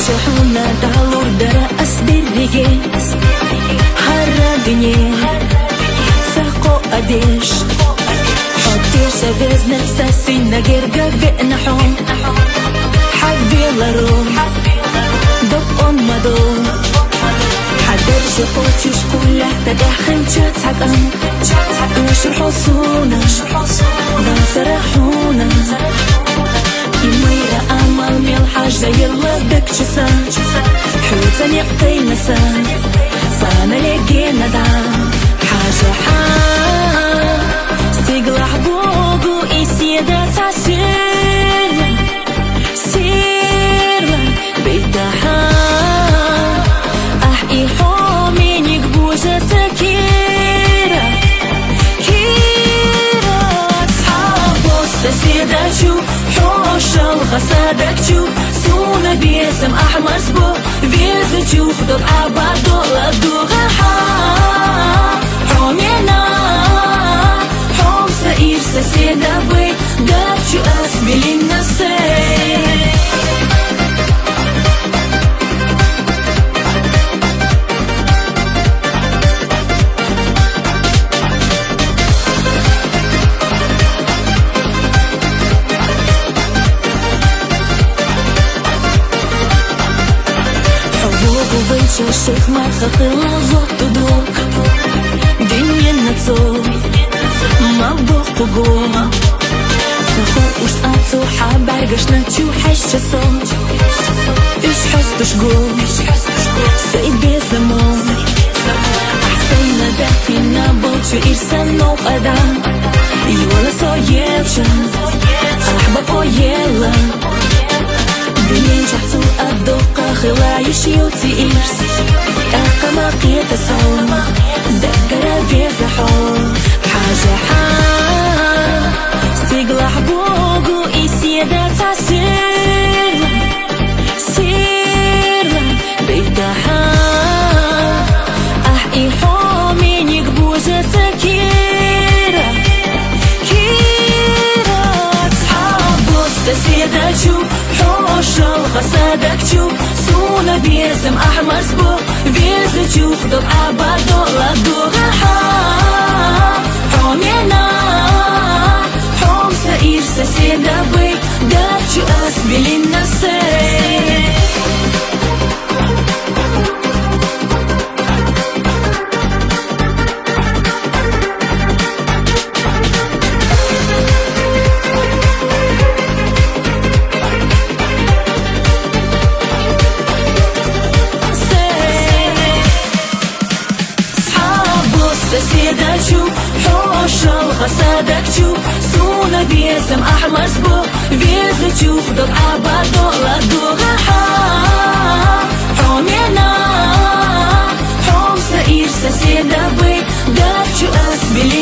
شحونا دالور درا أسبريجي هربني ساقو أديش حطير سافزنا ساسينا جرجا بقنا حوم حبي لروم دق مدوم حدر شقوتش كلها تدخل جاتك وش الحصونة فرحونا يميرا أمل ملحاج زي اللبك جسان حوتا يقتينا سان صانا لقينا دعم حاجة حام استقلع بوغو إسيادة تعسير سير بيتها أحقي حومين يقبوجة سكيرة كيرة أصحابو السيدة شو حوش الغسادك شو سونا بيسم أحمر سبو بيزة شو خطب عبادو لدوغا حومينا حوم سئير سيدة بي دابشو أسبلي النسي الشيخ ما تخلى الوقت دوك دنيا نتصور ما بوق قوم سخور وسقاتو حبرقش نتشو حش صوت إيش حستش قوم سيد بيزمون أحسينا داكينا بوتشو إرسان نو قدام يولا صويلشا أحباب ويلا دنيا جحتو الدوقة خلايش يوتي إيرس أقما قيت صوم دقرا بيزا حوم حاجة حام استقلع بوغو إسيادة تعسير سير بيتها أحقي حومين يقبوجة سكيرة كيرة أصحابو السيدة شو حوش الغسادك شو سونا بيرسم أحمر سبو بيرزة شو خطب عبادو لدوغا حومينا حوم سئير سيدة بي دابشو أسبلي النسي سيدة شو حوش الغسادك شو سونا بيسم أحمر سبو بيزة شو خطب عبادو لدوغا حومينا حوم سئير سيدة بي دابشو أسبلي